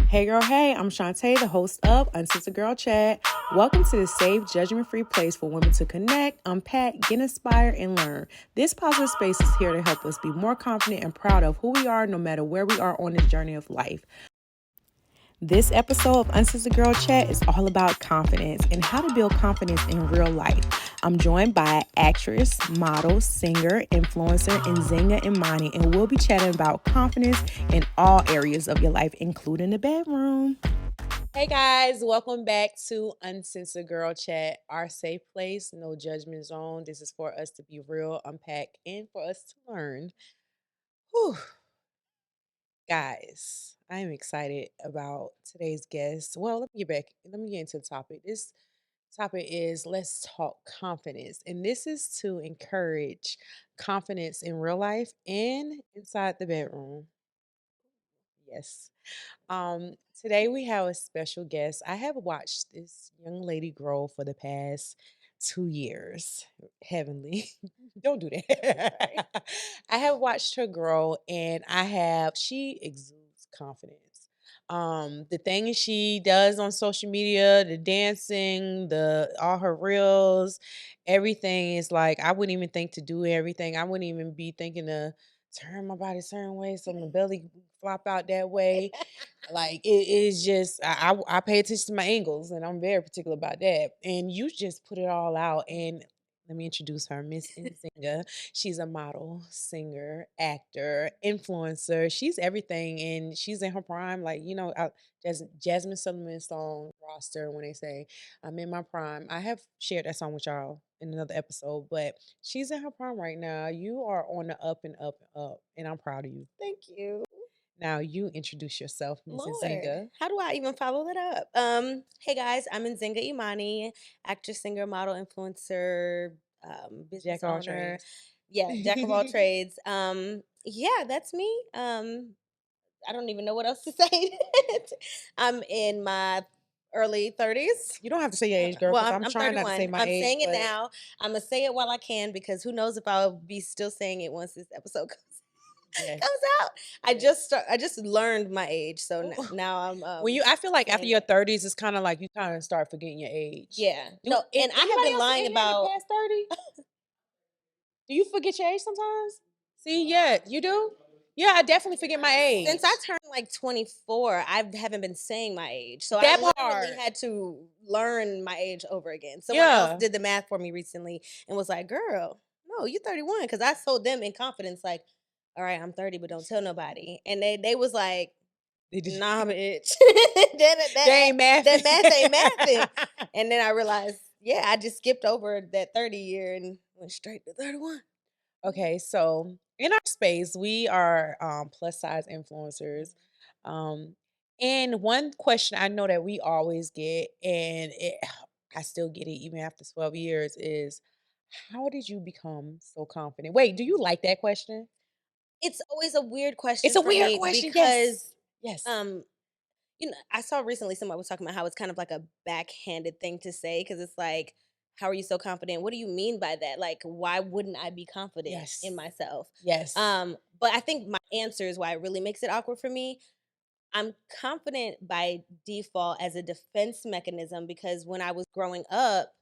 Hey girl, hey, I'm Chante, the host of Uncensored Girl Chat. Welcome to the safe, judgment-free place for women to connect, unpack, get inspired, and learn. This positive space is here to help us be more confident and proud of who we are no matter where we are on this journey of life. This episode of Uncensored Girl Chat is all about confidence and how to build confidence in real life. I'm joined by actress, model, singer, influencer, Nzinga Imani, and we'll be chatting about confidence in all areas of your life, including the bedroom. Hey guys, welcome back to Uncensored Girl Chat, our safe place, no judgment zone. This is for us to be real, unpack, and for us to learn. Whew. Guys, I am excited about today's guest. Well, let me get into the topic. This topic is let's talk confidence. And this is to encourage confidence in real life and inside the bedroom. Yes. Today we have a special guest. I have watched this young lady grow for the past 2 years. Heavenly. Don't do that. I have watched her grow and she exudes confidence. The things she does on social media, the dancing, the all her reels, everything is like I wouldn't even think to do everything. I wouldn't even be thinking to turn my body a certain way so my belly flop out that way. Like it is just I pay attention to my angles and I'm very particular about that. And you just put it all out. And let me introduce her, Miss Nzinga. She's a model, singer, actor, influencer. She's everything, and she's in her prime. Like Jasmine Sullivan's song roster when they say I'm in my prime. I have shared that song with y'all in another episode, but she's in her prime right now. You are on the up and up and up, and I'm proud of you. Thank you. Now you introduce yourself, Ms. Lord, Nzinga. how do I even follow that up? Hey guys, I'm Nzinga Imani, actress, singer, model, influencer, business Jack of all owner. trades. Yeah, jack of all trades. Yeah, that's me. I don't even know what else to say. I'm in my early 30s. You don't have to say your age, girl, Well, because I'm, I'm I'm trying not to say 31. my I'm age, saying it but now. I'm gonna say it while I can because who knows if I'll be still saying it once this episode yes. comes out. I just learned my age, so now I'm I feel like after saying your it. 30s, it's kind of like you kind of start forgetting your age. Yeah. Do No, and I have anybody been else lying in here that about past 30? Do you forget your age sometimes? See, yeah, you do? Yeah, I definitely forget my age. since I turned like 24, I haven't been saying my age. So I That literally part. had to learn my age over again. Someone else Yeah. did the math for me recently and was like, "Girl, no, you're 31." Because I told them in confidence, like, "All right, I'm 30, but don't tell nobody." And they was like, They did. "Nah, bitch, that, They that, ain't mathing. that math ain't mathing." And then I realized, yeah, I just skipped over that 30 year and went straight to 31. Okay, so in our space, we are plus size influencers. Um, and one question I know that we always get, I still get it even after 12 years, is how did you become so confident? Wait, do you like that question? It's always a weird It's question a for weird me question. Yes. because Yes. um I saw recently somebody was talking about how it's kind of like a backhanded thing to say because it's like, how are you so confident? What do you mean by that? Like, why wouldn't I be confident Yes. in myself? Yes. But I think my answer is why it really makes it awkward for me. I'm confident by default as a defense mechanism because when I was growing up,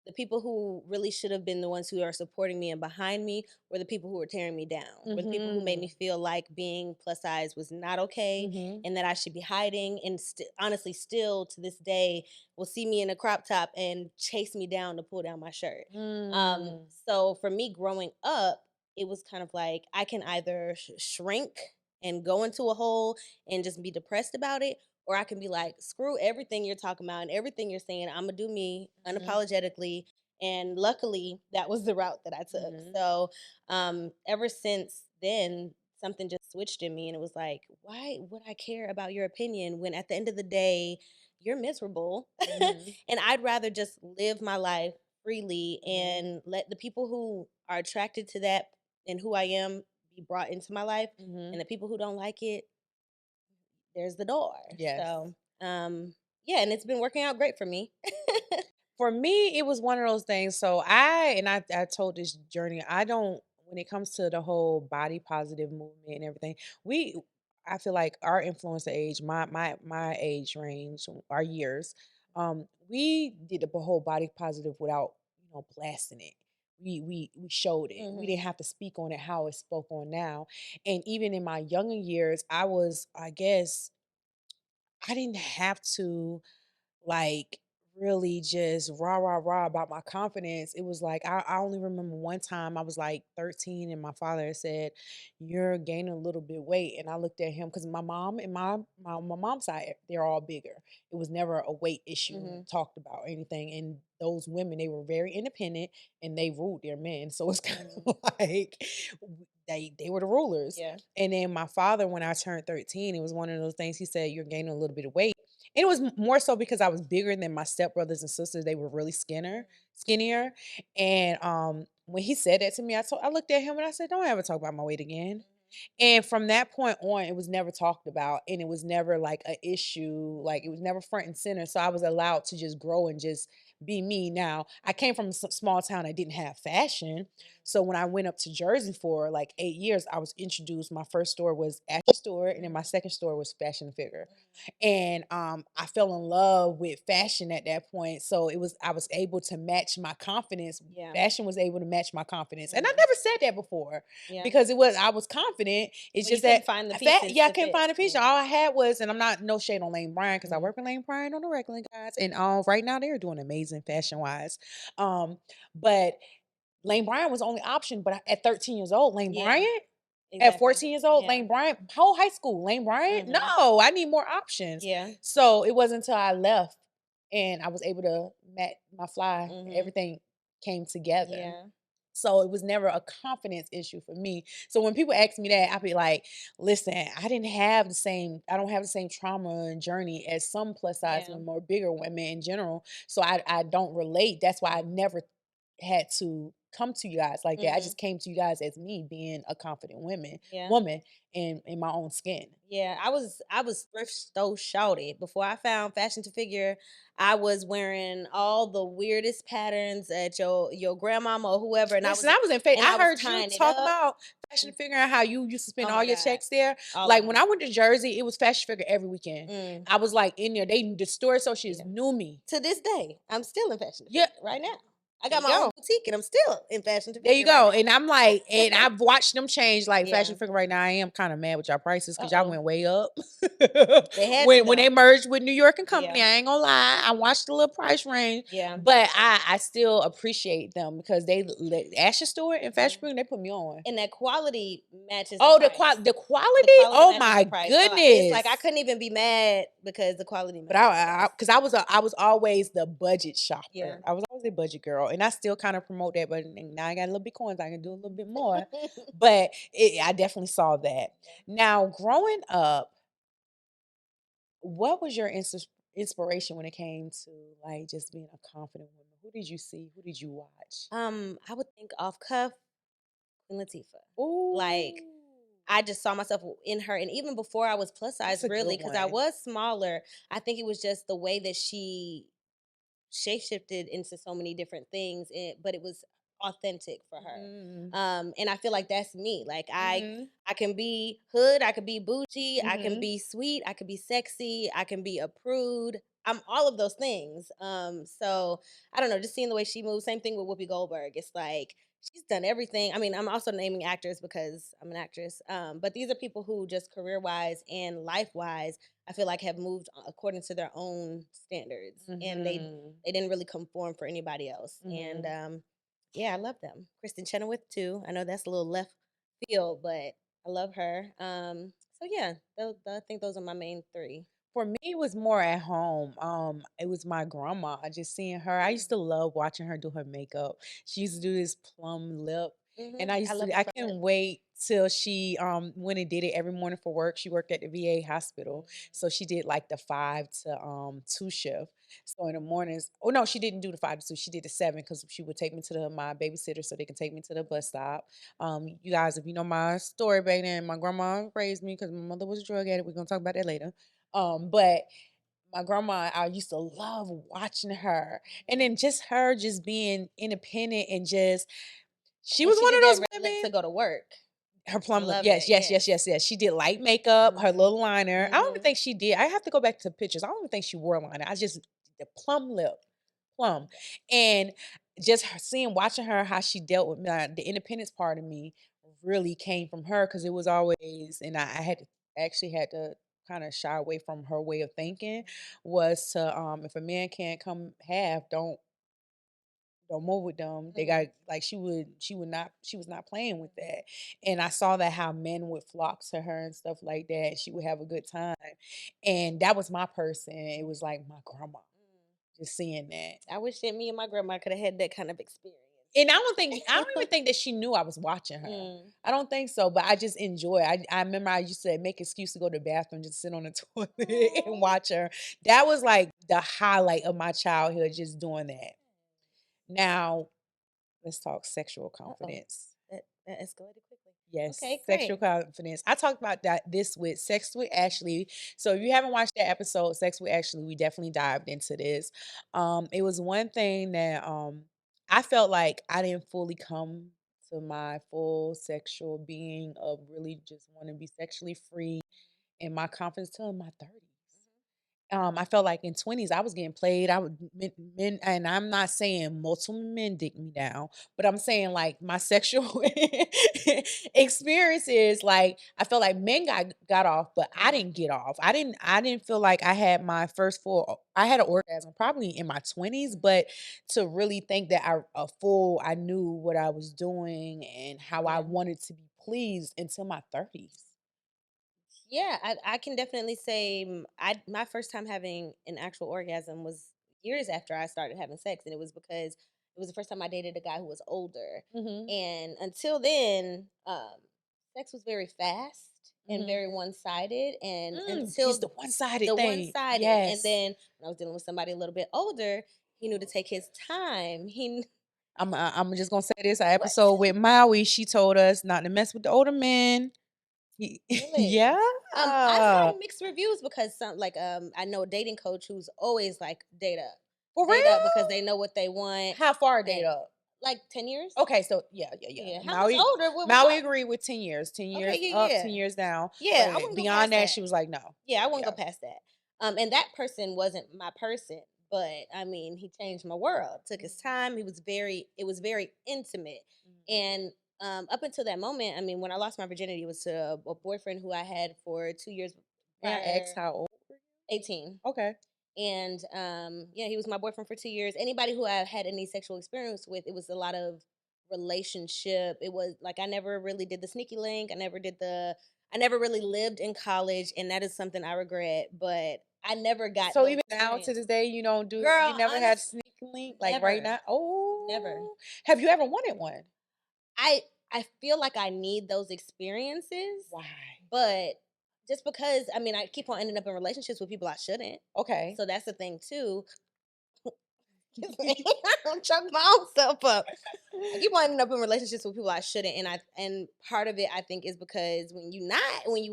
the people who really should have been the ones who are supporting me and behind me were the people who were tearing me down, were the people who made me Mm-hmm. feel like being plus size was not okay Mm-hmm. and that I should be hiding. And honestly, still to this day, will see me in a crop top and chase me down to pull down my shirt. Mm. So for me growing up, it was kind of like I can either shrink and go into a hole and just be depressed about it, or I can be like, screw everything you're talking about and everything you're saying. I'm gonna do me Mm-hmm. unapologetically. And luckily, that was the route that I took. Mm-hmm. So ever since then, something just switched in me, and it was like, why would I care about your opinion when at the end of the day, you're miserable, Mm-hmm. and I'd rather just live my life freely Mm-hmm. and let the people who are attracted to that and who I am be brought into my life, Mm-hmm. and the people who don't like it, there's the door. Yes. So, yeah, and it's been working out great for me. For me, it was one of those things. So I told this journey. I don't when it comes to the whole body positive movement and everything. We I feel like our influencer age, my age range, our years, we did the whole body positive without, blasting it. We showed it. We didn't Mhm. have to speak on it how it's spoke on now. And even in my younger years, I was, I guess, I didn't have to like really just rah rah rah about my confidence. It was like I only remember one time I was like 13 and my father had said, "You're gaining a little bit weight." And I looked at him because my mom and my mom's side, they're all bigger. It was never a weight issue Mhm. talked about or anything. And those women, they were very independent and they ruled their men. So it's kind Mhm. of like they were the rulers. Yeah. And then my father, when I turned 13, it was one of those things he said, "You're gaining a little bit of weight." And it was more so because I was bigger than my stepbrothers and sisters. They were really skinnier. And when he said that to me, I looked at him and I said, "Don't ever talk about my weight again." And from that point on, it was never talked about and it was never like an issue. Like it was never front and center. So I was allowed to just grow and just be me. Now, I came from a small town that didn't have fashion. So when I went up to Jersey for like 8 years, I was introduced. My first store was Ashley store, and then my second store was Fashion Figure. And I fell in love with fashion at that point. So I was able to match my confidence. Yeah. Fashion was able to match my confidence. And I Mhm. never said that before Yeah. because I was confident. It's Well, you just that couldn't find the fat, pieces yeah, I to couldn't fit. find a piece. Yeah. All I had was, and I'm not no shade on Lane Bryant because I Mhm. work with Lane Bryant on the regular guys, and right now they're doing amazing fashion wise. But Lane Bryant was the only option. But at 13 years old, Lane Yeah. Bryant at Exactly. 14 years old, Yeah. Lane Bryant, whole high school, Lane Bryant? Mhm. No, I need more options. Yeah. So it wasn't until I left and I was able to met my fly, Mhm. everything came together. Yeah. So it was never a confidence issue for me. So when people ask me that, I'd be like, listen, I don't have the same trauma and journey as some plus size Yeah. women or bigger women in general. So I don't relate. That's why I never had to come to you guys like that. I Mhm. just came to you guys as me being a confident Yeah. woman in my own skin. Yeah, I was thrift store shouty. Before I found fashion to figure, I was wearing all the weirdest patterns at your grandmama or whoever, Listen, I was in faith. and I I was heard you tying it talk up. about fashion figuring out how you used to spend Oh all my your god, checks there. all of Like when them. I went to Jersey, it was fashion figure every weekend. Mm, I was like in there. The store associates yeah. knew me. To this day, I'm still in fashion to Yeah, figure right now. I there got you my own go. boutique, and I'm still in fashion to There you figure right go. now. And I'm like, and I've watched them change like fashion Yeah. figure right now. I am kind of mad with y'all prices Uh because y'all oh. went way up. They had to When though. they merged with New York and Company, Yeah. I ain't gonna lie. I watched the little price range, Yeah. but I still appreciate them because they let Asher Store and Fashion Mhm. Figure, they put me on. And that quality matches the Oh, price. the The quality? quality Oh matches the my price. So it's like I goodness. couldn't even be mad because the quality But matches the price. because I was always the budget Yeah. shopper. I was always a budget girl, and I still kind of promote that. But now I got a little bit coins, I can do a little bit more. But I definitely saw that. Now, growing up, what was your inspiration when it came to like just being a confident woman? Who did you see? Who did you watch? I would think off cuff Queen Latifah. Like Ooh, I just saw myself in her, and even before I was plus that's size, a really, good because I one. was smaller. I think it was just the way that she shapeshifted into so many different things, but it was authentic for her. Mm-hmm. And I feel like that's me. Like Mm-hmm. I can be hood, I could be bougie, I can Mm-hmm. be sweet, I could be sexy, I can be a prude. I'm all of those things. So I don't know, just seeing the way she moves. Same thing with Whoopi Goldberg. It's like she's done everything. I mean, I'm also naming actors because I'm an actress. But these are people who just career wise and life wise, I feel like have moved according to their own standards, and Mm-hmm. they didn't really conform for anybody else. And Mm-hmm. yeah, I love them. Kristen Chenoweth too. I know that's a little left field, but I love her. So yeah, I think those are my main three. For me, it was more at home. It was my grandma. I just seeing her. I used to love watching her do her makeup. She used to do this plum lip, and I love the I plum lip. couldn't wait till she went and did it every morning for work. She worked at the VA hospital, so she did like the 5 to 2 shift. So in the mornings, oh no, she didn't do the 5 to 2. She did the 7 because she would take me to my babysitter so they can take me to the bus stop. You guys, if you know my story back then, my grandma raised me because my mother was a drug addict. We're gonna talk about that later. But my grandma, I used to love watching her. And then just her just being independent and just she And was she one did of that those red lip women. to go to work. Her I plum lip, love yes, that, yes, yes, yes. yes, yes. She did light makeup, her Mhm, little liner. I don't even mhm, think she did. I have to go back to pictures. I don't even think she wore a liner. I just the plum lip, plum, okay. and just seeing, watching her how she dealt with the independence part of me really came from her because it was always, and I had to actually had to kind of shy away from her way of thinking was to if a man can't come half, don't move with them. They got Mhm, like she was not playing with that. And I saw that how men would flock to her and stuff like that. She would have a good time. And that was my person. It was like my grandma. mm. Just seeing that. I wish that me and my grandma could have had that kind of experience. And I don't even think that she knew I was watching her. Mm. I don't think so, but I just enjoy it. I remember I used to make excuse to go to the bathroom, just sit on the toilet and Aw. watch her. That was like the highlight of my childhood, just doing that. Now, let's talk sexual Uh-oh. confidence. That escalated quickly. Yes, Okay, sexual great. confidence. I talked about that this with Sex with Ashley. So if you haven't watched that episode, Sex with Ashley, we definitely dived into this. It was one thing that I felt like I didn't fully come to my full sexual being of really just want to be sexually free in my confidence till in my 30s. I felt like in 20s I was getting played. I would men, and I'm not saying multiple men dick me down, but I'm saying like my sexual experiences. Like I felt like men got off, but I Mhm, didn't get off. I didn't feel like I had my first full. I had an orgasm probably in my 20s, mhm. but to really think that I knew what I was doing and how I Yeah. wanted to be pleased until my 30s. Yeah, I can definitely say my first time having an actual orgasm was years after I started having sex, and it was because it was the first time I dated a guy who was older, Mhm. and until then, sex was very fast and Mhm. very one sided, and It's until the one-sided the one thing. sided, and Yes. then when I was dealing with somebody a little bit older, he knew to take his time. I'm just gonna say this. Our What episode with Maui, she told us not to mess with the older men. He really? yeah. I've had mixed reviews because some like I know a dating coach who's always like For date up because real? they know what they want, How far date and up? like 10 years. Okay, so yeah, yeah, yeah. Yeah, how much Maui older? What we Maui talk? agreed with 10 years. 10 Okay, years yeah, up, yeah, 10 years down. yeah. I But wouldn't go beyond past that, that. she was like, no. Yeah, I wouldn't go Yeah. past that. And that person wasn't my person, but I mean, he changed my world. Took his time. It was very intimate. Mhm. And up until that moment, I mean, when I lost my virginity, it was to a boyfriend who I had for 2 years May I ask prior, how old were you? 18. Okay. And yeah, he was my boyfriend for 2 years. Anybody who I had any sexual experience with, it was a lot of relationship. It was like I never really did the sneaky link. I never really lived in college, and that is something I regret. But I never got So those even now to this experiences. day, you Girl, never had honest, sneak link like right never, now. never. Oh, have you ever wanted one? I I feel like I need those experiences, Why? but just because I mean I keep on ending up in relationships with people I shouldn't. Okay. So that's the thing too. Excuse me. I'm choking my own self up. I keep on ending up in relationships with people I shouldn't, and part of it I think is because when you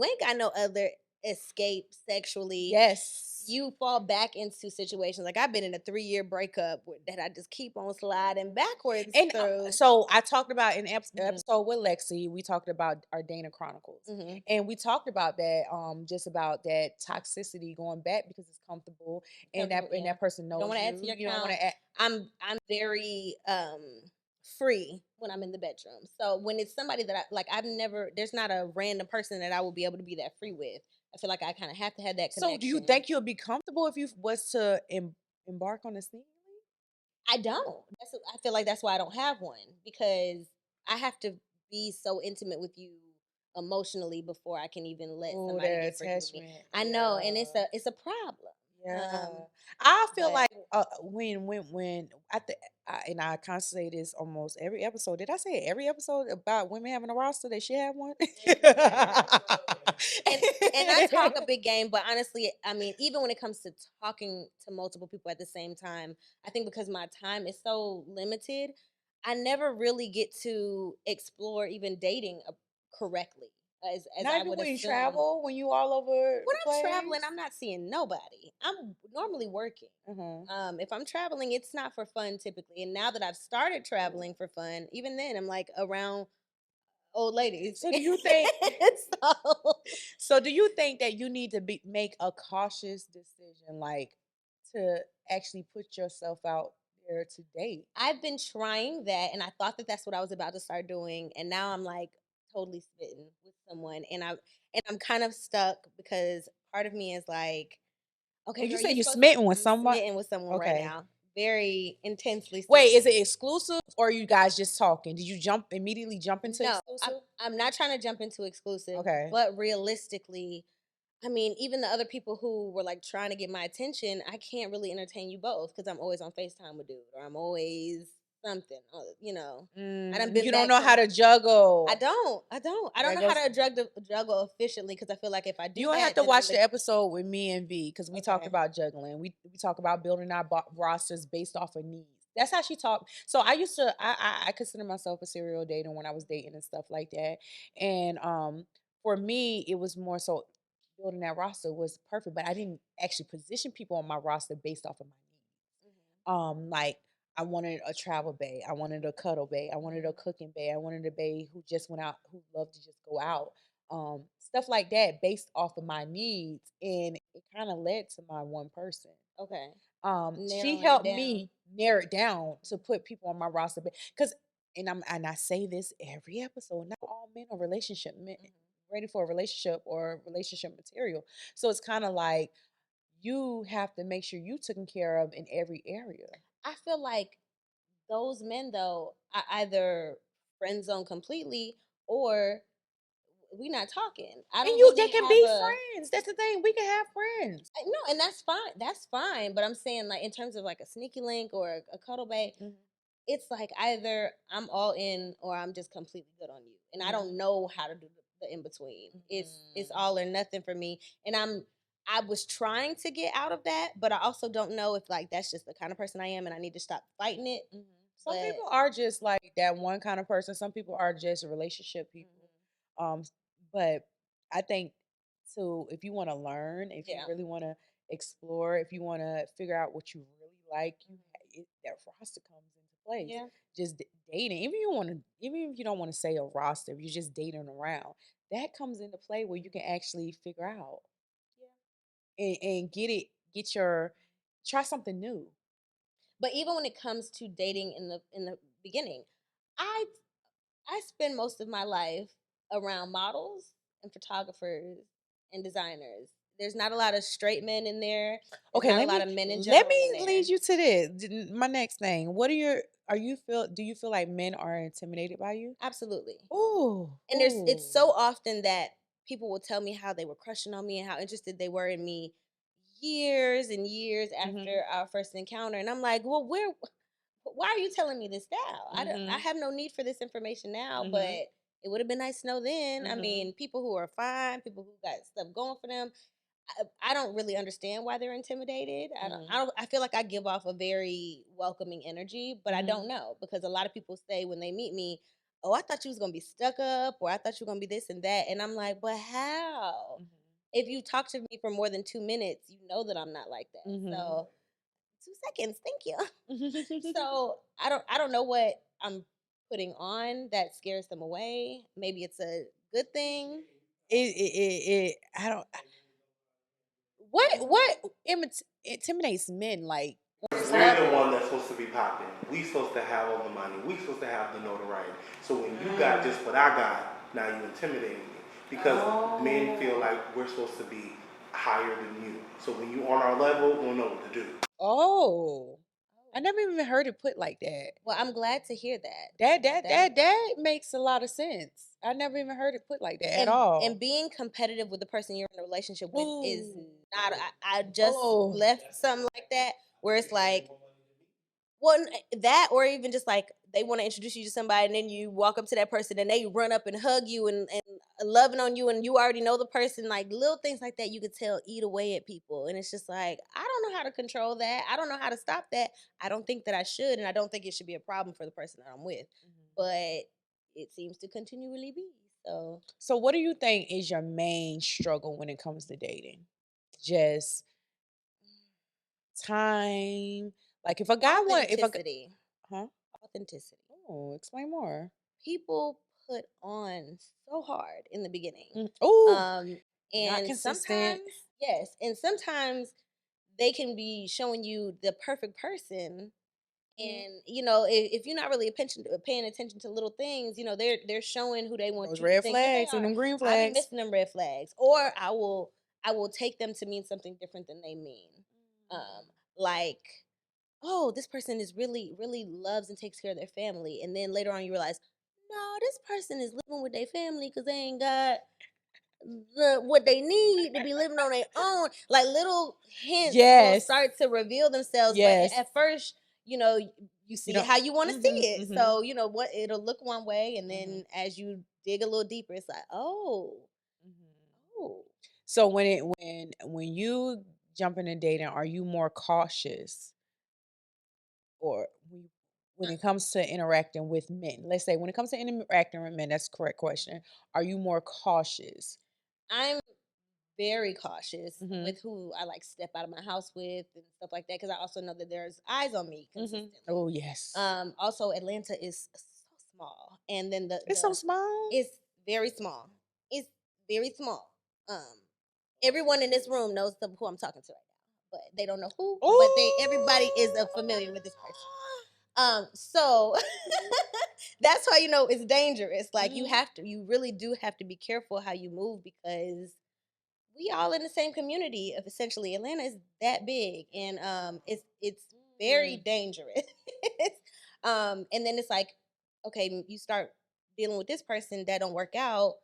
ain't got no other escape sexually, Yes. you fall back into situations like I've been in a 3 year breakup that I just keep on sliding backwards And through. so I talked about in Hmm. episode with Lexi, we talked about our Dana Chronicles. Hmm. And we talked about that, just about that toxicity going back because it's comfortable and Comfortable, and yeah. that person You don't knows want to add to you. your You don't want count. to add. I'm very free when I'm in the bedroom. So when it's somebody that I've never there's not a random person that I will be able to be that free with. I feel like I kind of have to have that So do you connection. think you'll be comfortable if you was to embark on a sneak? I don't. I feel like that's why I don't have one because I have to be so intimate with you emotionally before I can even let Oh, somebody that get freaky with me. attachment. I know, and Yeah. it's a problem. Yeah, Um, I feel but like when and I kind of say this almost every episode. Did I say every episode about women having a roster? They should have one. and I talk a big game, but honestly, I mean, even when it comes to talking to multiple people at the same time, I think because my time is so limited, I never really get to explore even dating correctly as Not I even would when you assume. travel, when you all over When the I'm traveling, place. I'm not seeing nobody. I'm normally working. Uh-huh. If I'm traveling, it's not for fun typically. And now that I've started traveling for fun, even then, I'm like around. old ladies. So do you think So so do you think that you need to make a cautious decision, like, to actually put yourself out there to date? I've been trying that, and I thought that that's what I was about to start doing, and now I'm like totally smitten with someone, and I'm kind of stuck because part of me is like, okay, Would you girl, say you're you supposed. smitten with I'm someone? smitten with someone right Okay. now, very intensely Wait, is smitten. it exclusive or are you guys just talking? Did you immediately jump into No, exclusive? I'm not trying to jump into exclusive, Okay. but realistically, I mean, even the other people who were like trying to get my attention, I can't really entertain you both because I'm always on FaceTime with dude or I'm always something, I done been You don't back know how to. to juggle. I don't That know how goes. to juggle efficiently because I feel like if I You do don't have that, to then I'm watch the the episode with me and V because we talked okay. about juggling. We talk about building our rosters based off of needs. That's how she talked. So I used to I consider myself a serial dater when I was dating and stuff like that. And for me, it was more so building that roster was perfect, but I didn't actually position people on my roster based off of my needs. Like I wanted a travel bae, I wanted a cuddle bae, I wanted a Mhm. cooking bae, I wanted a bae who just went out, who loved to just go out. Stuff like that based off of my needs, and it kind of led to my one person. Okay, She narrowing it helped down. me narrow it down to Mhm. put people on my roster because, and I say this every episode. Not all men are relationship men Mhm. ready for a relationship or relationship material. So it's kind of like you have to make sure you taken care of in every area. I feel like those men though, I either friend zone completely or we not talking. I And don't you they really can have be a friends. That's the thing. We can have friends. no, and that's fine. That's fine. But I'm saying like in terms of like a sneaky link or a cuddle bay, Mhm, it's like either I'm all in or I'm just completely good on you. And I mhm, don't know how to do the in between. It's mhm, all or nothing for me. And I was trying to get out of that, but I also don't know if like that's just the kind of person I am and I need to stop fighting it. mhm. Some But people are just like that one kind of person. Some people are just relationship people. mhm, Um, but I think so if you want to learn, if you yeah. really want to explore, if you want to figure out what you really like, that roster comes into place. Yeah. Just dating, even if you don't want to say a roster, if you're just dating around, that comes into play where you can actually figure out Yeah. and get your try something new. But even when it comes to dating in the beginning, I I spend most of my life around models and photographers and designers. There's not a lot of straight men in there. There's Okay, not a lot of men in let general in me lead there. you to this. My next thing. What are your are you feel do you feel like men are intimidated by you? Absolutely. Ooh, And it's ooh. so often that people will tell me how they were crushing on me and how interested they were in me years and years Mhm. after our first encounter. And I'm like, well, why are you telling me this now? I Mhm. have no need for this information now, but Mhm. it would have been nice to know then. I Mhm. mean, people who are fine, people who got stuff going for them, I don't really understand why they're intimidated. Mhm. I feel like I give off a very welcoming energy, but I don't Mhm. know because a lot of people say when they meet me, "Oh, I thought you was gonna be stuck up," or "I thought you were gonna be this and that," and I'm like, "But how?" Mhm. If you talk to me for more than 2 minutes, you know that I'm not like that. Mhm. So 2 seconds, thank you. So I don't know what I'm putting on that scares them away. Maybe it's a good thing. I don't what intimidates men like just We're the levels. one that's supposed to be popping. We supposed to have all the money. We supposed to have the notoriety. So when you got Mm. just what I got, now you intimidating me. Because men feel Oh. like we're supposed to be higher than you. So when you on our level, we'll know what to do. Oh. I Oh. never even heard it put like that. Well, I'm glad to hear that. That That makes a lot of sense. I never even heard it put like that at and all. being competitive with the person you're in a relationship with is Ooh. not. I just Oh. left something like that where it's like, well, that or even just like they want to introduce you to somebody and then you walk up to that person and they run up and hug you and loving on you and you already know the person, like little things like that you could tell eat away at people. And it's just like, I don't know how to control that. I don't know how to stop that. I don't think that I should, and I don't think it should be a problem for the person that I'm with. Mhm. But it seems to continually be. So So what do you think is your main struggle when it comes to dating? Just time? Like if a guy want if a authenticity. huh? Authenticity. Oh, explain more. People put on so hard in the beginning. Oh, Um, not and consistent. sometimes, yes, and sometimes they can be showing you the perfect person. Mhm. And if you're not really paying attention to little things, they're showing who they want Those you to red think that they flags and are. them green I be flags. missing them red flags, or I will take them to mean something different than they mean. Like, oh, this person is really, really loves and takes care of their family. And then later on you realize, no, this person is living with their family because they ain't got what they need to be living on their own. Like, little hints will Yes. start to reveal themselves. But Yes. at first, you You see it know. how you want to see Mhm. it. Mhm. So, what it'll look one way. And Mhm. then as you dig a little deeper, it's like, oh, Mhm. oh. So when you jump into dating, are you more cautious, or when it comes to interacting with men? Let's say when it comes to interacting with men, that's the correct question. Are you more cautious? I'm very cautious Mhm. with who I like step out of my house with and stuff like that because I also know that there's eyes on me Mhm. consistently. Oh yes. Also Atlanta is so small, and then It's so small. it's very small. It's very small. Everyone in this room knows who I'm talking to right now, but they don't know who. But everybody is familiar with this person. So that's why it's dangerous. Like, Mhm. you really do have to be careful how you move because we all in the same community of essentially Atlanta is that big, and it's very Mm. dangerous. And then it's like, okay, you start dealing with this person that don't work out.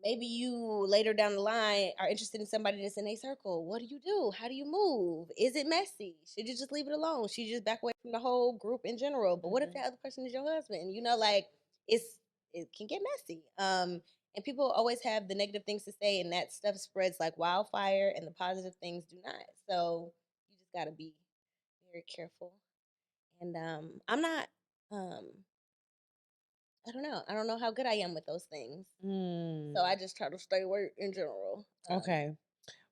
Maybe you later down the line are interested in somebody that's in a circle. What do you do? How do you move? Is it messy? Should you just leave it alone? Should you just back away from the whole group in general? But what if Mhm. that other person is your husband? Like, it can get messy. And people always have the negative things to say, and that stuff spreads like wildfire, and the positive things do not. So you just gotta be very careful. And I'm not. Um, I don't know. I don't know how good I am with those things. So I Mm. just try to stay away in general. Okay.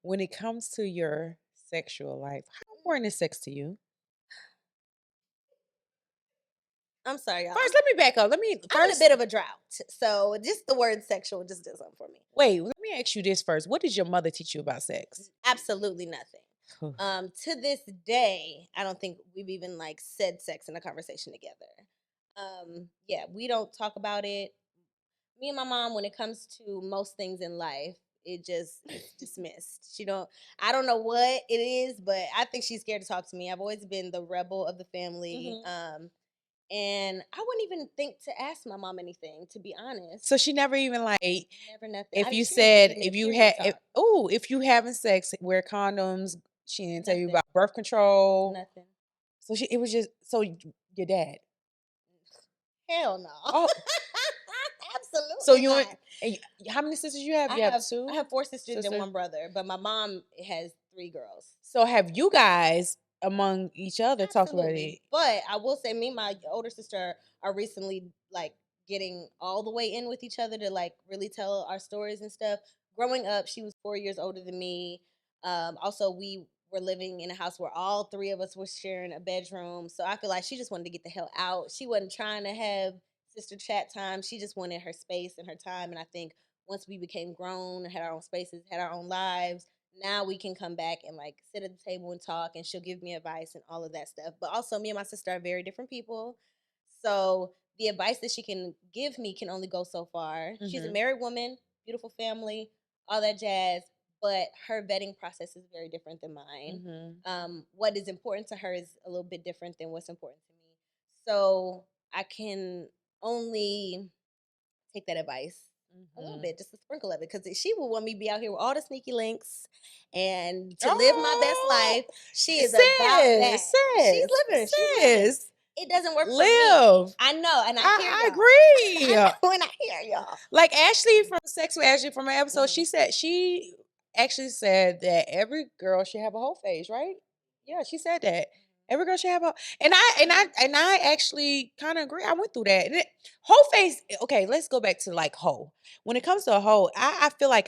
When it comes to your sexual life, how important is sex to you? I'm sorry, y'all. First, let me back up. Let me I'm in a first bit of a drought, so just the word sexual just does something for me. wait. Let me ask you this first. What did your mother teach you about sex? Absolutely nothing. To this day, I don't think we've even like said sex in a conversation together. Yeah, we don't talk about it. Me and my mom, when it comes to most things in life, it's dismissed. She don't. I don't know what it is, but I think she's scared to talk to me. I've always been the rebel of the family. Mhm. And I wouldn't even think to ask my mom anything, to be honest. So she never even like Never nothing. if you She didn't even said give me the if you period had talk. if you having sex, wear condoms. She didn't tell you Nothing. about birth control. Nothing. So it was just your dad. Hell no. Oh, so Absolutely you not. and how many sisters you have? I You have have I two have four sisters and sisters. one brother, but my mom has three girls. So have you guys among each other talked about Absolutely. it? But I will say me and my older sister are recently like getting all the way in with each other to like really tell our stories and stuff. Growing up, she was 4 years older than me. Also, we were living in a house where all three of us were sharing a bedroom. So I feel like she just wanted to get the hell out. She wasn't trying to have sister chat time. She just wanted her space and her time. And I think once we became grown, had our own spaces, had our own lives, now we can come back and like sit at the table and talk, and she'll give me advice and all of that stuff. But also, me and my sister are very different people, so the advice that she can give me can only go so far. She's a Mhm. married woman, beautiful family, all that jazz, but her vetting process is very different than mine. Mhm. What is important to her is a little bit different than what's important to me, so I can only take that advice a little Mhm. bit, just a sprinkle of it, because she will want me to be out here with all the sneaky links and to live my best Oh, life. She is about that. sis, She's sis, living. She's living. sis, It doesn't work for me. live. I know, and I hear I y'all. I agree. know when I hear y'all. Like Ashley from Sex with Ashley from an episode, Mhm. she actually said that every girl should have a whole phase, right? Yeah, she said that. Every girl should have a and I actually kind of agree. I went through that. Whole face. Okay, let's go back to like hoe. When it comes to a hoe, I feel like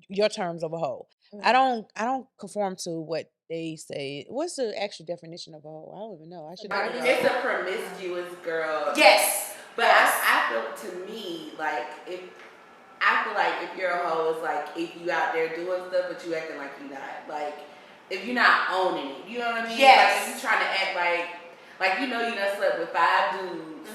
your terms of a hoe. Mhm. I don't conform to what they say. What's the actual definition of a hoe? I don't even know. I It's a should look body it It's up. a slut. promiscuous girl. Yes. But I feel, to me, like, if I feel like if you're a hoe, it's like if you out there doing stuff, but you acting like you not. Like, if you're not owning it, you know what I mean? Yes. Like, if you trying to act like you know you done slept with 5 dudes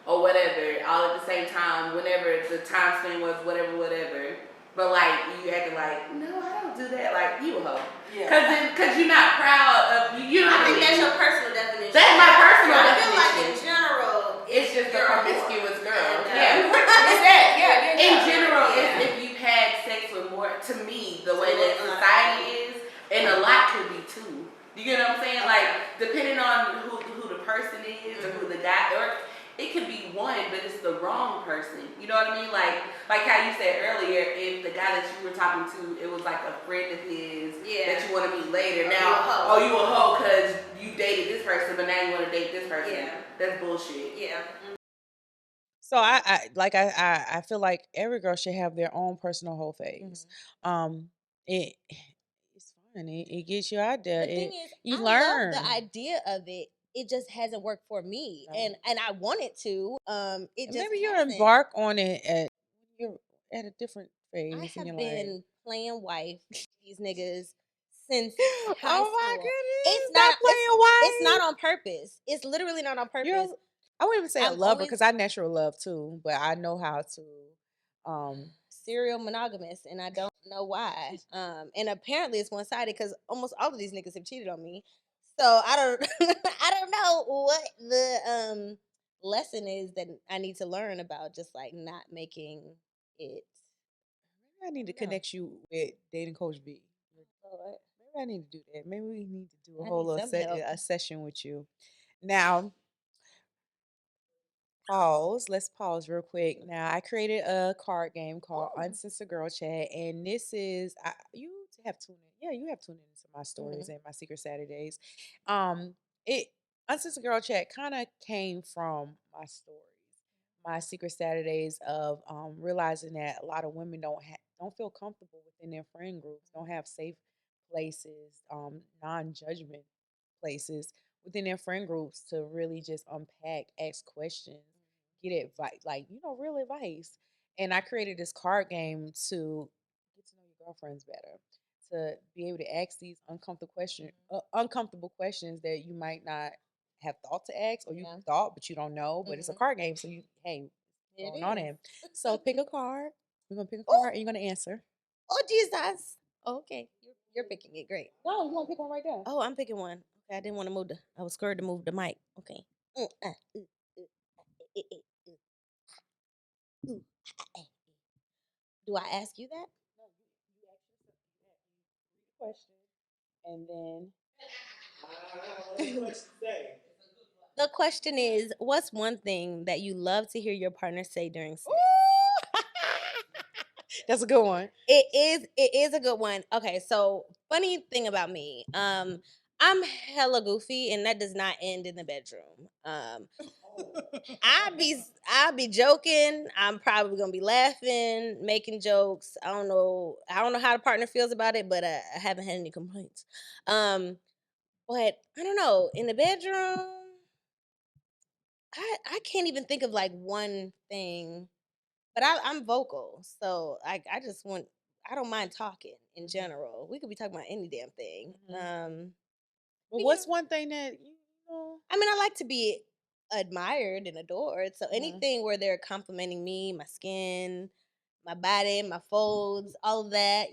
or whatever, all at the same time, whenever the time span was, whatever. But like you acting like, no, I don't do that. Like, you a hoe. Yeah. Cause you're not proud of you. Know I think what that's mean? your personal definition. That's my personal I definition. feel like in general, It's just a promiscuous girl. Yeah. It's that. Yeah. In general, if you've had sex with more, to me, the way that society is, and a lot could be too. You get what I'm saying? Like, depending on who the person is or who the guy, or it could be one, but it's the wrong person. You know what I mean? Like how you said earlier, if the guy that you were talking to, it was like a friend of his that you want to meet later. Now, you a hoe because you dated this person, but now you want to date this person. Yeah. That's bullshit. Yeah. So I feel like every girl should have their own personal whole phase. It it's fun. It gets you out there. The thing is, you I learn. love the idea of it. It just hasn't worked for me, and I want it to. It just maybe you hasn't. embark on it you're at a different phase. I in have your been life. playing wife with these niggas since high Oh school. my goodness! It's Stop not playing wife. It's not on purpose. It's literally not on purpose. I wouldn't even say a I'm lover always because I natural love too, but I know how to serial monogamous, and I don't know why. And apparently it's one sided because almost all of these niggas have cheated on me. So I don't, I don't know what the lesson is that I need to learn about just like not making it. maybe I need to connect you with dating coach B. Lord. Maybe I need to do that. Maybe we need to do a I whole need little some help. a session with you. Now, pause. Let's pause real quick. Now, I created a card game called Uncensored Girl Chat, and this is you have tuned in. Yeah, you have tuned into my stories and my Secret Saturdays. It Uncensored Girl Chat kind of came from my stories, my Secret Saturdays of realizing that a lot of women don't feel comfortable within their friend groups, don't have safe places, non-judgment places within their friend groups to really just unpack, ask questions, get advice, like, real advice. And I created this card game to get to know your girlfriends better, to be able to ask these uncomfortable questions that you might not have thought to ask, or you thought but you don't know. But it's a card game, so going on in. So pick a card. We're gonna pick a card, and you're gonna answer. Oh Jesus! Okay, you're picking it. Great. No, you want to pick one right there. Oh, I'm picking one. Okay, I didn't want to move I was scared to move the mic. Okay. Do I ask you that? No, you ask yourself. You read the question, and then The question is, what's one thing that you love to hear your partner say during sex? that's a good one. It is a good one. Okay, so funny thing about me, I'm hella goofy, and that does not end in the bedroom. I be joking. I'm probably gonna be laughing, making jokes. I don't know how the partner feels about it, but I haven't had any complaints. But I don't know. In the bedroom, I can't even think of like one thing. But I'm vocal, so I just want. I don't mind talking in general. We could be talking about any damn thing. Well, what's one thing that I mean, I like to be admired and adored. So anything where they're complimenting me, my skin, my body, my folds, all of that,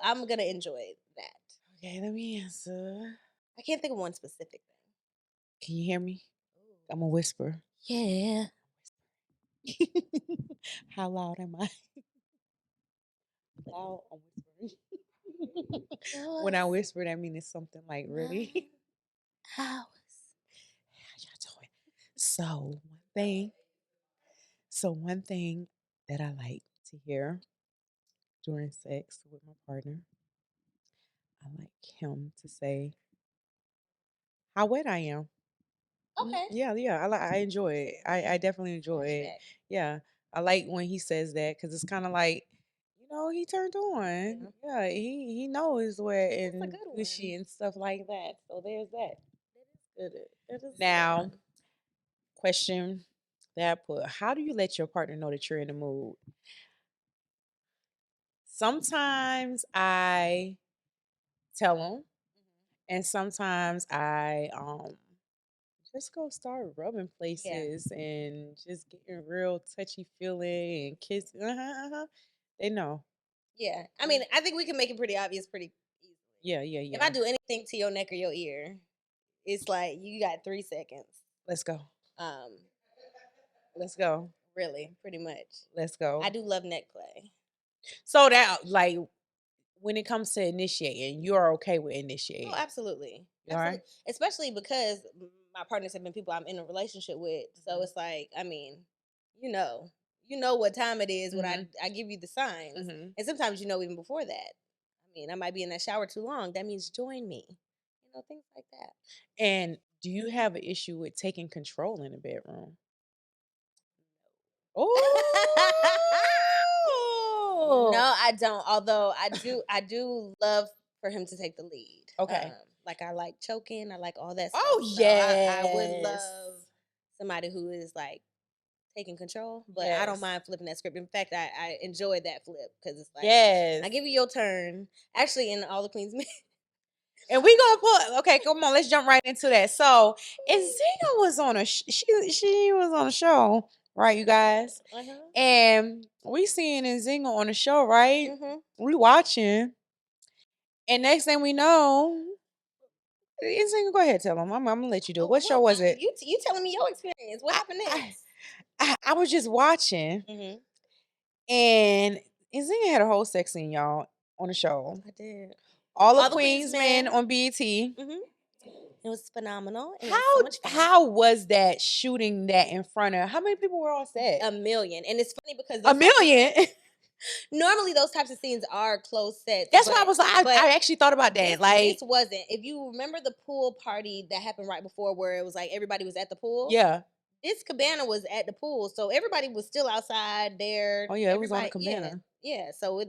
I'm gonna enjoy that. Okay, let me answer. I can't think of one specific thing. Can you hear me? I'm gonna whisper. Yeah. How loud am I? Loud. I'm whispering. When I whisper, that means it's something like really. House. How y'all doing? So one thing that I like to hear during sex with my partner, I like him to say how wet I am. Okay. Yeah. I enjoy it. I definitely enjoy it. Yeah, I like when he says that because it's kind of like, he turned on. Yeah, he knows where and gushy and stuff like that. So there's that. That is good. Now, question. That part. How do you let your partner know that you're in the mood? Sometimes I tell them, and sometimes I just go start rubbing Yeah. places and just getting real touchy feely and kiss. They know. Yeah. I mean, I think we can make it pretty obvious pretty easily. Yeah, yeah, If I yeah. do anything to your neck or your ear, it's like you got 3 seconds. Let's go. Um, Let's go. really, pretty much. Let's I go. do love neck play. So that like when it comes to initiating, you're okay with Oh, initiating. absolutely. You all right? Absolutely. Especially because my partners have been people I'm in a relationship with. So it's like, I mean, you know, you know what time it is when Mm-hmm. I give you the signs. Mm-hmm. And sometimes you know even before that. I mean, I might be in that shower too long. That means join me. You know, things like that. And do you have an issue with taking control in the bedroom? Oh, No, I don't. Although I do love for him to take the lead. okay. Like I like choking, I like all that stuff. Oh, So I would yes. love somebody who is like taking control, but I don't Yes. mind flipping that script. In fact, I enjoy that flip because it's like Yes. I give you your turn. Actually, in All the Queen's Men. And we gonna put okay. Come on, let's jump right into that. So, and Zynga was on a she was on a show, right, you guys? Uh-huh. And we seeing Nzinga on the show, right? Mhm. We watching, and next thing we know, Nzinga, go ahead, tell them. I'm gonna let you do it. Oh What show well, was it? you telling me your experience? What I happened I next? I was just watching, Mhm. and Nzinga had a whole sex scene, y'all, on the show. I did. All the All the Queen's Queens men Men. on BET. Mhm. It was phenomenal. It was so How much fun. how was that shooting that in front of how many people were on set? A million. And it's funny because A those types of million. normally those types of scenes are closed sets, That's why I was like, but I actually thought about this that. this Like, wasn't. If you remember the pool party that happened right before where it was like everybody was at the pool, yeah. this cabana was at the pool. So everybody was still outside there. Oh yeah, it was on the Everybody, yeah. cabana. Yeah. So it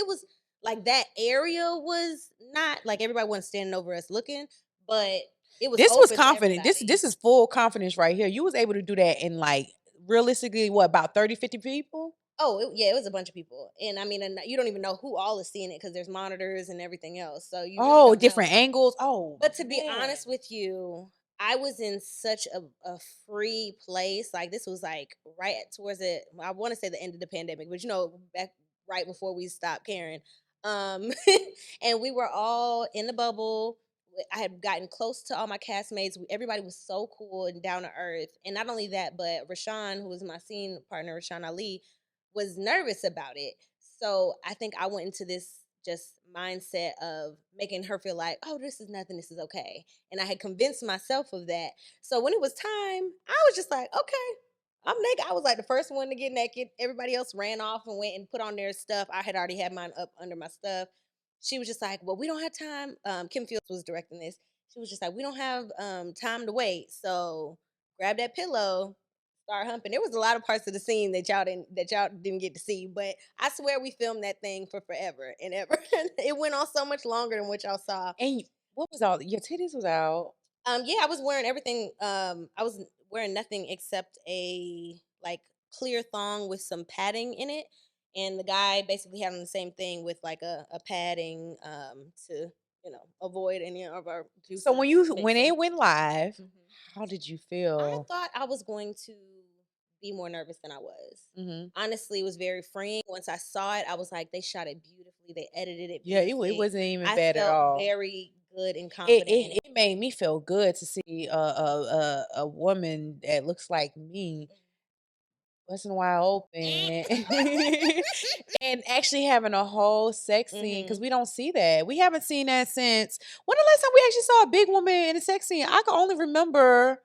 was like that area was not like everybody wasn't standing over us looking, but it was This was open to confident. everybody. This is full confidence right here. You was able to do that in like realistically what about 30, 50 people? Oh, yeah, it was a bunch of people, and I mean, and you don't even know who all is seeing it because there's monitors and everything else, so you really Oh, don't different know. angles. Oh But to be man. honest with you, I was in such a free place. Like this was like right towards it. I want to say the end of the pandemic, but back right before we stopped caring. Um, and we were all in the bubble. I had gotten close to all my castmates. Everybody was so cool and down to earth. And not only that, but Rashawn, who was my scene partner, Rashawn Ali, was nervous about it. So I think I went into this just mindset of making her feel like, oh, this is nothing, this is okay. And I had convinced myself of that. So when it was time, I was just like, okay, I'm naked. I was like the first one to get naked. Everybody else ran off and went and put on their stuff. I had already had mine up under my stuff. She was just like, well, we don't have time. Kim Fields was directing this. She was just like, we don't have time to wait. So grab that pillow, start humping. There was a lot of parts of the scene that y'all didn't get to see, but I swear we filmed that thing for forever and ever. It went on so much longer than what y'all saw. And what was all your titties was out. Yeah, I was wearing everything. I was wearing nothing except a like clear thong with some padding in it, and the guy basically had on the same thing with like a padding to avoid any of our So juices when mixing. it went live, Mhm. how did you I feel? thought I was going to be more nervous than I was. Hmm. Honestly, it was very freeing. Once I saw it, I was like, they shot it beautifully. They edited it Yeah, it beautifully. wasn't even I bad at felt all. very good and It, confident in it it. it made me feel good to see a woman that looks like me busting wide open and actually having a whole sex scene because Hmm. we don't see that. We haven't seen that since when the last time we actually saw a big woman in a sex scene? I can only remember.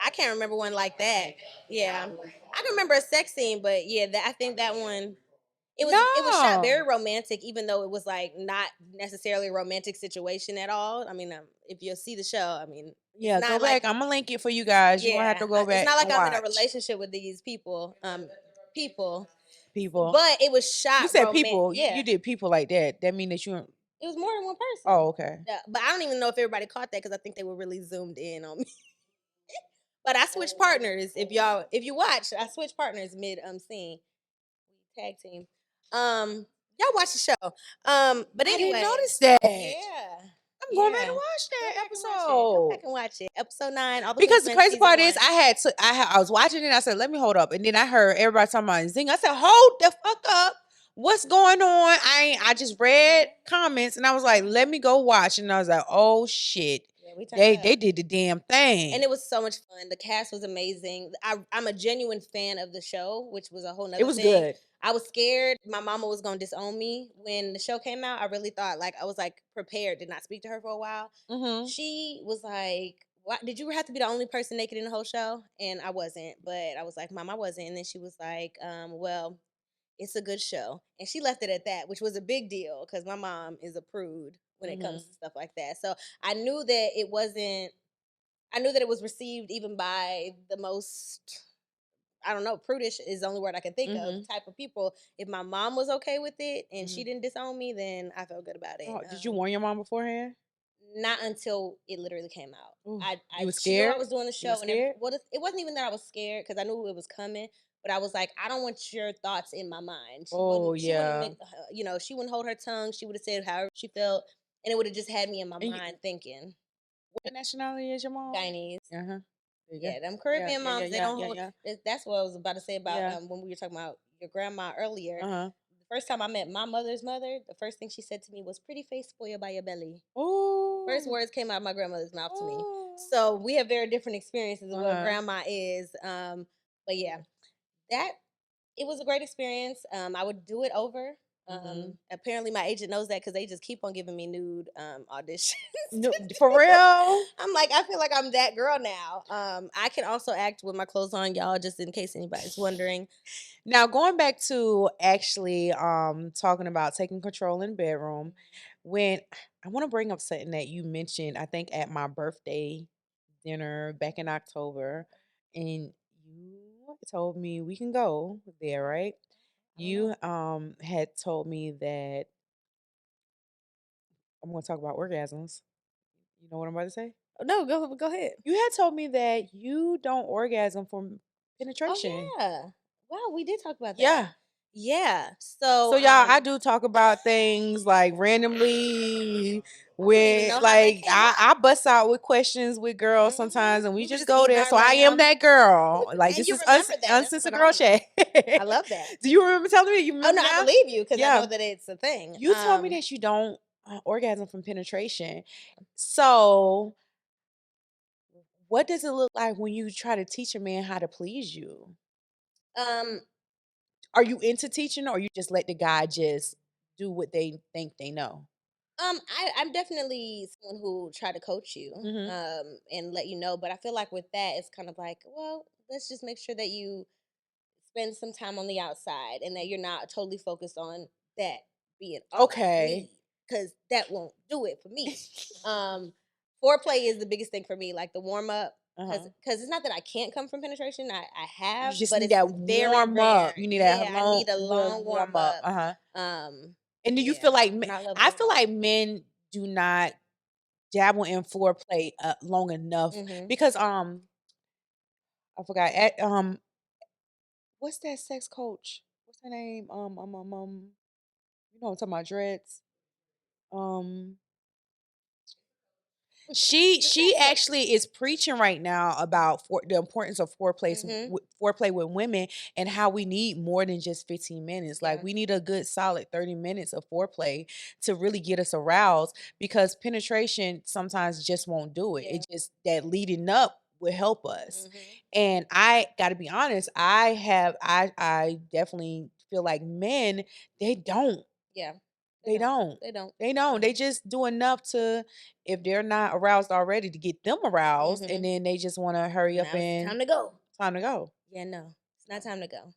I can't remember one like that. Yeah, I can remember a sex scene, but yeah, I think that one. It was shot No. very romantic, even though it was like not necessarily a romantic situation at all. I mean, if you see the show, I mean, it's Yeah, go not like back. I'm gonna link it for you guys. You're gonna have yeah, to go it's back not like and I'm in a watch. relationship with these people, People. but it was You shot said people. You Yeah, did people like that. That mean that you. it was more than one person. Oh, okay. Yeah, but I don't even know if everybody caught that because I think they were really zoomed in on me. But I switched partners. If you watch, I switched partners mid scene. Tag team. Y'all watch the show. But I didn't anyway, notice that. yeah. I'm going back to Yeah. watch Go that back and watch it. Go back episode. and watch it. Episode 9, all the way Because the from crazy season part is 1. I was watching it, I said, let me hold up. And then I heard everybody talking about Zynga. I said, hold the fuck up. What's going on? I just read comments and I was like, let me go watch. And I was like, oh shit. Yeah, we turned They up. did the damn thing. And it was so much fun. The cast was amazing. I'm a genuine fan of the show, which was a whole nother It was thing. good. I was scared my mama was gonna disown me when the show came out. I really thought I was prepared, did not speak to her for a while. Mm-hmm. She was like, "Why did you have to be the only person naked in the whole show?" And I wasn't, but I was like, "Mom, I wasn't." And then she was like, well, it's a good show. And she left it at that, which was a big deal because my mom is a prude when it comes to stuff like that. So I knew that it wasn't I knew that it was received even by the most, I don't know, prudish is the only word I can think of, type of people. If my mom was okay with it and she didn't disown me, then I felt good about it. Oh, did you warn your mom beforehand? Not until it literally came out. Ooh, you I was She knew I scared? was doing the You was show and everything. scared? Well, it wasn't even that I was scared because I knew it was coming, but I was like, I don't want your thoughts in my mind. Oh She wouldn't yeah. make, she wouldn't hold her tongue. She would have said however she felt, and it would have just had me in my And you, mind thinking. what nationality is your mom? Guyanese. Uh-huh. There you go. Yeah, them Yeah, Caribbean yeah, yeah, moms, they yeah, don't yeah, hold. yeah. That's what I was about to say about Yeah. when we were talking about your grandma earlier. Uh-huh. The first time I met my mother's mother, the first thing she said to me was, "Pretty face spoiled by your belly." First Ooh. words came out of my grandmother's mouth to me. Ooh. So we have very different experiences of what Uh-huh. grandma is. But yeah, that it was a great experience. I would do it over. Apparently my agent knows that because they just keep on giving me nude auditions. No, for real? I'm like, I feel like I'm that girl now. I can also act with my clothes on, y'all, just in case anybody's wondering. Now going back to actually talking about taking control in the bedroom, when I want to bring up something that you mentioned, I think at my birthday dinner back in October, and you told me we can go there, right? You had told me that I'm going to talk about orgasms. You know what I'm about to say? Oh, no, go ahead. You had told me that you don't orgasm from penetration. Oh yeah. Wow, we did talk about that. Yeah. Yeah. So So y'all, I do talk about things like randomly even with know how that like came up. I bust out with questions with girls sometimes and we We were just just go eating there. our So I am lamb. that girl. Like And this you is remember that. That's Uncensored Girl phenomenal. Chat. I love that. Do you remember telling me? You Oh remember no, I now? believe you because I Yeah. know that it's a thing. You told me that you don't orgasm from penetration. So what does it look like when you try to teach a man how to please you? um Are you into teaching or you just let the guy just do what they think they know? I'm definitely someone who try to coach you Mm-hmm. and let you know, but I feel like with that it's kind of like, well, let's just make sure that you spend some time on the outside and that you're not totally focused on that being all I Okay. need because that won't do it for me. Foreplay is the biggest thing for me, like the warm up. Uh-huh. Because it's not that I can't come from penetration, I You have, just but need it's that very warm rare. up. You need that Yeah, I long, need a long warm warm up. up. Uh-huh. And do you Yeah, feel like and I love I warm feel up. like men do not dabble in foreplay long enough because I forgot what's that sex coach? What's her name? You know what I'm talking about, dreads. Um she actually is preaching right now about the importance of foreplay with women and how we need more than just 15 minutes. Like Yeah, we need a good solid 30 minutes of foreplay to really get us aroused because penetration sometimes just won't do it. yeah. It just that leading up will help us. hmm And I got to be honest, I definitely feel like men they don't Yeah, they they don't. don't. They don't. They don't. They just do enough to, if they're not aroused already, to get them aroused, and hmm then they just want to hurry up Now it's and time to go. time to go. Yeah, no, it's not time to go.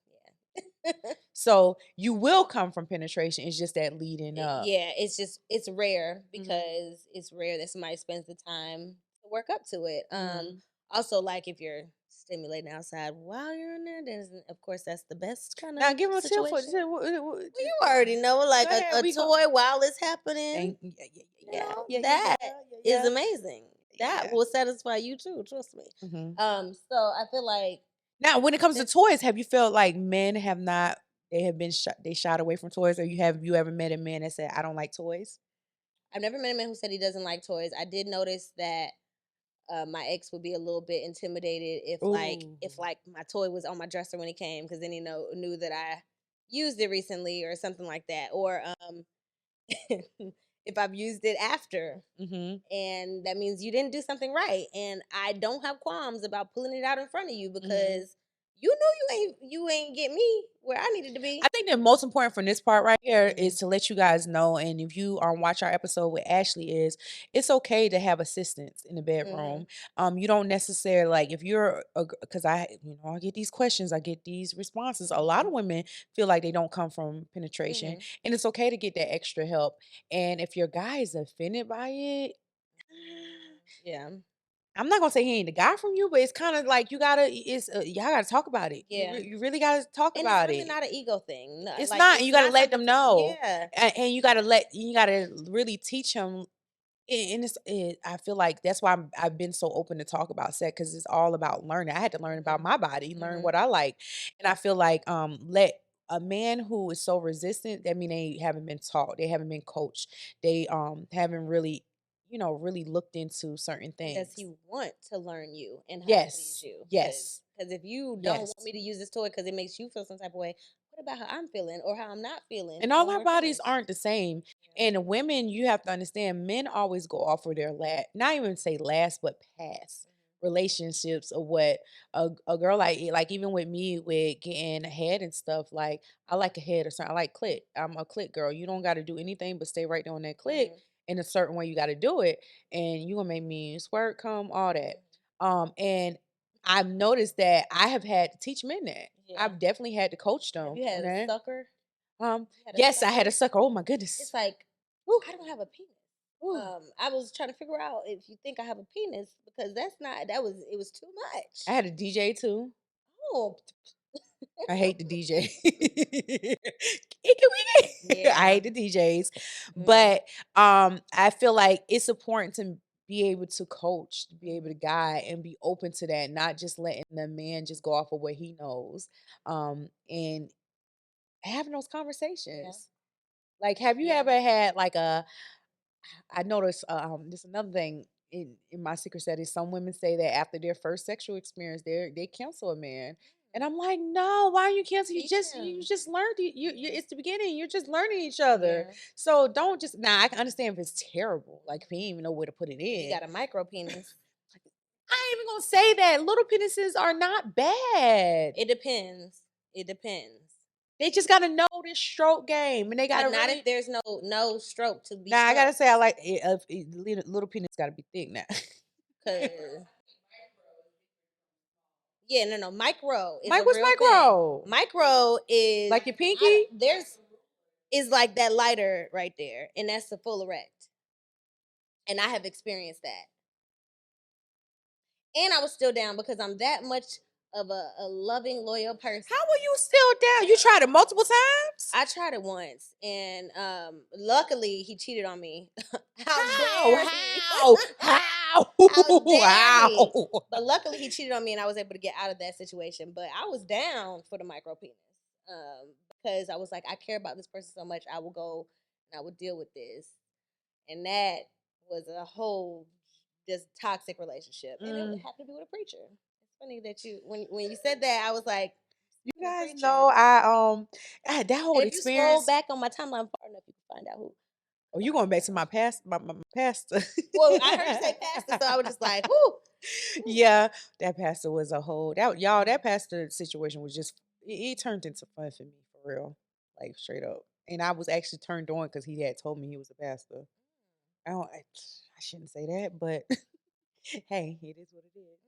Yeah. So you will come from penetration. It's just that leading up. Yeah, it's rare Mhm. because it's rare that somebody spends the time to work up to it. Mhm. Also, like if you're stimulating outside while you're in there, then of course that's the best kind Now of give them a tip for. situation. Well, you already know, Go like ahead. a We go. toy while it's happening. And You know yeah, that yeah, is yeah. amazing. that Yeah. will satisfy you too. Trust me. Mhm. So I feel like Now, when it comes to this. toys, have you felt like men have not they have been they shied away from toys, or you ever met a man that said, "I don't like toys"? I've never met a man who said he doesn't like toys. I did notice that my ex would be a little bit intimidated Ooh. if like my toy was on my dresser when he came because then he knew that I used it recently or something like that, or if I've used it after, Mhm. and that means you didn't do something right. And I don't have qualms about pulling it out in front of you Mhm. because you know you ain't get me where I needed to I be. think the most important from this part right here Hmm. is to let you guys know, and if you watch our episode with Ashley, is it's okay to have assistance in the Hmm. bedroom. You don't necessarily like if you're because I get these questions, I get these responses. A lot Hmm. of women feel like they don't come from penetration, Hmm. and it's okay to get that extra help. And if your guy is offended by it, Yeah, I'm not gonna say he ain't the guy from you, but it's kind of like y'all gotta talk about it. yeah. You really gotta talk And it's about really it. not an ego thing. No, It's like not, and it's you gotta not let something them to. know, Yeah. and you gotta really teach him. And I feel like that's why I've been so open to talk about sex because it's all about learning. I had to learn about Hmm. my body, learn Hmm. what I like, and I feel like let a man who is so resistant, that mean they haven't been taught, they haven't been coached, they haven't really really looked into certain And does things. he want to learn you and how to please Yes, you? yes, Because if you don't want yes. me to use this toy because it makes you feel some type of way, what about how I'm feeling or how I'm not feeling And all when our we're bodies finished? aren't the same. Yeah. And women, you have to understand, men always go off of their not even say last, but past relationships of what a girl like even with me with getting ahead and stuff, like I like a head or something. I like clit. I'm a clit girl. You don't gotta do anything but stay right there on that clit Hmm. in a certain way. You gotta do it. And you gonna make me squirt, come, all that. And I've noticed that I have had to teach men that. Yeah. I've definitely had to coach Have them you on had a that. sucker? You had a Yes, I had a sucker? sucker. Oh my goodness. It's like, Woo, I don't have a penis. woo. I was trying to figure out if you think I have a penis because that's not, it was too I much. had a DJ too. Oh, I hate the DJ. I yeah. hate the DJs. Mm, But I feel like it's important to be able to coach, to be able to mhm. guide and be open to that, not just letting the man just go off of what he knows. And having those Yeah. conversations. Like, have you Yeah. ever had like I noticed there's another thing in my secret study. Some women say that after their first sexual experience, they cancel a man. And I'm like, no, why you cancel? Teach You him. just learned Yeah. it's the beginning. You're just learning each other. Yeah. So don't just now I can understand if it's terrible. Like if he didn't even know where to put it If you in. got a micro penis, I ain't even gonna say that. Little penises are not bad. it depends. It depends. They just gotta know this stroke game. And they But gotta not if really there's no stroke to be now I gotta stroked. say I like little penis gotta be thick now. Cause yeah, no. Micro is Mike a was real thing. micro. Micro is Like your pinky? there's is like that lighter right there, and that's the full erect. And I have experienced that. And I was still down because I'm that much of a loving, loyal person. How were you still down? You tried it multiple times? I tried it once, and luckily he cheated on me. How How? dare he? How? How? How dare he? How? But luckily he cheated on me, and I was able to get out of that situation. But I was down for the micro penis because I was like, I care about this person so much. I will go and I will deal with this, and that was a whole just toxic relationship, and it Mm, happened to be with a preacher. It's funny that when you said that, I was like, you the guys preacher. know that whole And if you scroll experience. back on my timeline far enough, you can find out who. Oh, you going back to my past my pastor. Well, I heard you say pastor, so I was just like, whoo. Whew. Yeah, that pastor was a whole that Mhm. pastor situation was just it turned into fun for me for real. Like straight up. And I was actually turned on because he had told me he was a pastor. I shouldn't say that, but hey, it is what it is.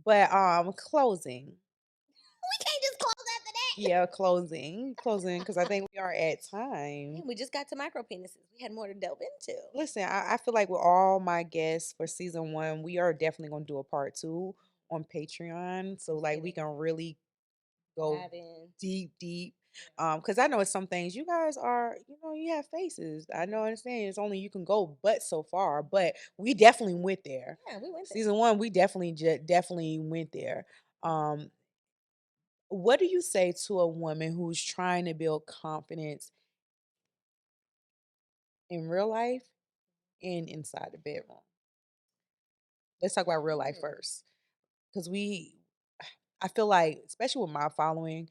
But closing. We can't just close after that. Yeah, closing, because I think we are at Yeah, time. we just got to micro penises. We had more to delve into. Listen, I feel like with all my guests for season one, we are definitely gonna do a part two on Patreon. So Let's like get we it. can really go Dive in. deep, deep. Because I know it's some things you guys are, you have faces. I know, I understand. It's only you can go but so far, but we definitely went there. Yeah, we went there. Season one, we definitely definitely went there. Um, what do you say to a woman who's trying to build confidence in real life and inside the bedroom? Let's talk about real life Mm. first, because I feel like, especially with my following,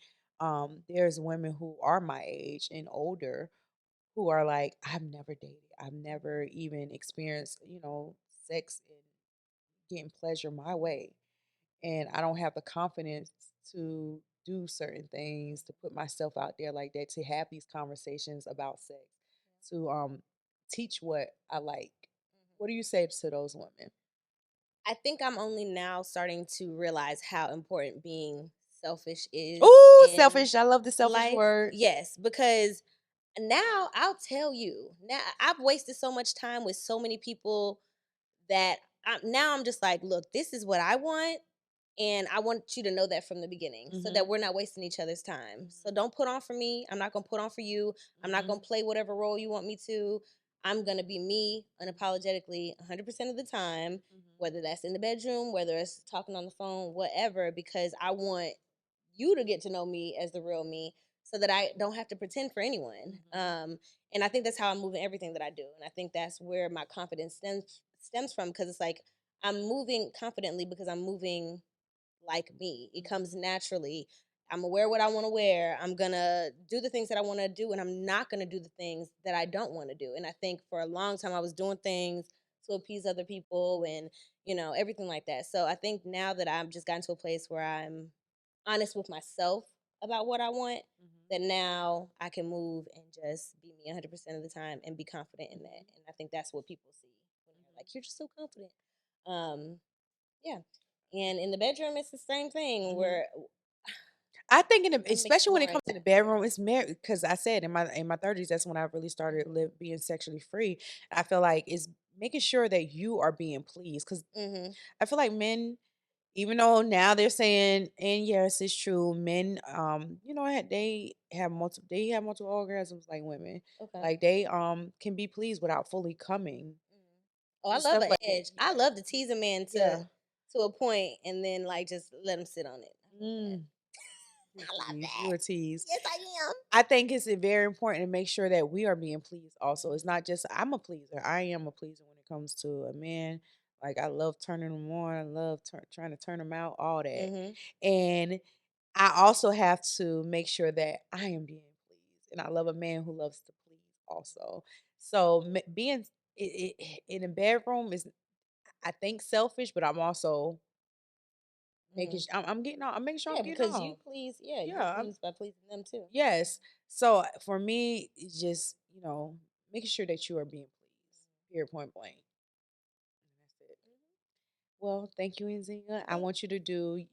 there's women who are my age and older who are like, I've never dated, I've never even experienced, sex and getting pleasure my way, and I don't have the confidence to do certain things, to put myself out there like that, to have these conversations about sex, to teach what I like. What do you say to those women? I think I'm only now starting to realize how important being selfish is Oh, in selfish. I love the selfish life. word. Yes, because now I'll tell you. Now I've wasted so much time with so many people that now I'm just like, look, this is what I want. And I want you to know that from the beginning so that Mhm. we're not wasting each other's time. So Mhm. don't put on for me. I'm not going to put on for you. I'm not going Mhm. to play whatever role you want me to. I'm going to be me unapologetically 100% of the time, Mhm. whether that's in the bedroom, whether it's talking on the phone, whatever, because I want you to get to know me as the real me so that I don't have to pretend for anyone. Mhm. And I think that's how I'm moving everything that I do. And I think that's where my confidence stems from because it's like I'm moving confidently because I'm moving like me. It Mhm. comes naturally. I'm gonna wear what I want to wear. I'm gonna do the things that I want to do, and I'm not gonna do the things that I don't want to do. And I think for a long time I was doing things to appease other people, and everything like that. So I think now that I've just gotten to a place where I'm honest with myself about what I want, Mhm. that now I can move and just be me 100% of the time and be confident in that. Mhm. And I think that's what people see when they're like, Mhm. "You're just so confident." Um, yeah. And in the bedroom, it's the same thing Mhm. where I think, I'm mixing especially when it more comes to the bedroom, it's married. Because I said in my 30s, that's when I really started being sexually free. I feel like it's making sure that you are being pleased. Because mm-hmm. I feel like men, even though now they're saying, and yes, it's true, men, they have multiple orgasms like women, Okay. like they can be pleased without fully coming Mhm. Oh, I and love stuff an like that. edge. I love to tease a man to Yeah. to a point and then like just let him sit on it. I love that. Mm. You a I love tease. that. You a tease. Yes, I am. I think it's very important to make sure that we are being pleased also. It's not just I'm a pleaser. I am a pleaser when it comes to a man. Like I love turning them on. I love trying to turn them out, all that. Mm-hmm. And I also have to make sure that I am being pleased. And I love a man who loves to please also. So being in a bedroom is, I think, selfish, but I'm also Mm-hmm. I'm getting off. I'm making sure I'm Yeah, getting because you off. please, yeah, you're Yeah, pleased by pleasing them too. yes. So for me, it's just, making sure that you are being pleased. Period, point blank. And that's it. Well, thank you, Nzinga. I Thank want you to do you.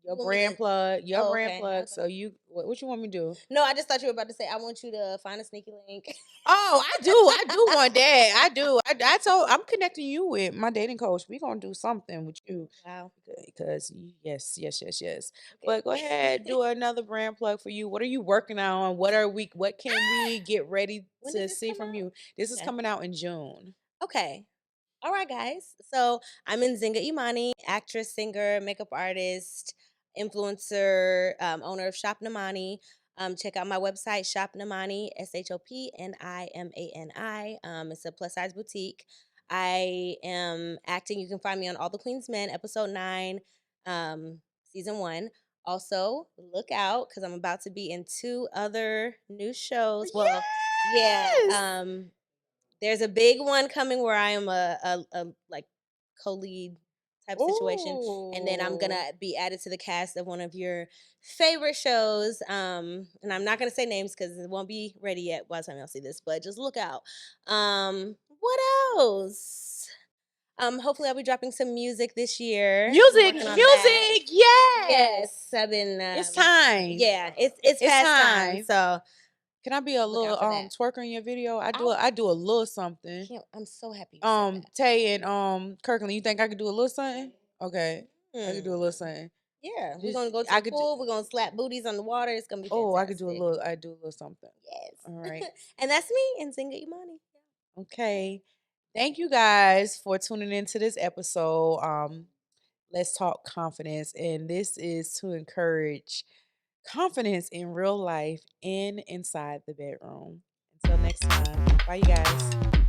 your Want me to? brand plug, your Oh, brand okay. I plug. was about So to, what you want me to do? no, I just thought you were about to say I want you to find a sneaky link. Oh, I do want that. I do. I told I'm connecting you with my dating coach. We gonna do something with you Wow. because yes, yes, yes, yes. Okay. But go ahead, do another brand plug for you. What are you working on? What are we? What can we get ready When does to this see come from out? you? This is Okay. coming out in June. Okay. All right, guys. So I'm Nzinga Imani, actress, singer, makeup artist, influencer, owner of Shop Namani. Check out my website, Shop Namani, ShopNimani. It's a plus size boutique. I am acting. You can find me on All the Queen's Men, episode 9, season 1. Also, look out because I'm about to be in 2 other new shows. Well, yeah. Yes. There's a big one coming where I am a like co-lead type situation, and then I'm Oh. gonna be added to the cast of one of your favorite shows. And I'm not gonna say names because it won't be ready yet by the time y'all see this, but just look out. What else? Hopefully I'll be dropping some music this year. I'm Music, working on that. music, Yes, yes. I've been. It's time. Yeah, it's It's past time. time. So Can I be a look little out for that. twerker in your video? I do I I do a little something. can't. I'm so happy you said that. Tay and Kirkland, you think I could do a little something? Okay. I could do a little Hmm. something. Yeah, we're Just gonna go to I the could. pool. We're gonna slap booties on the water. It's gonna be Oh, I could do a fantastic. little. I do a little something. Yes, All right. and that's me and Zinga Imani. Okay. Thank you guys for tuning into this episode. Let's talk confidence, and this is to encourage confidence in real life and inside the bedroom. Until next time, bye, you guys.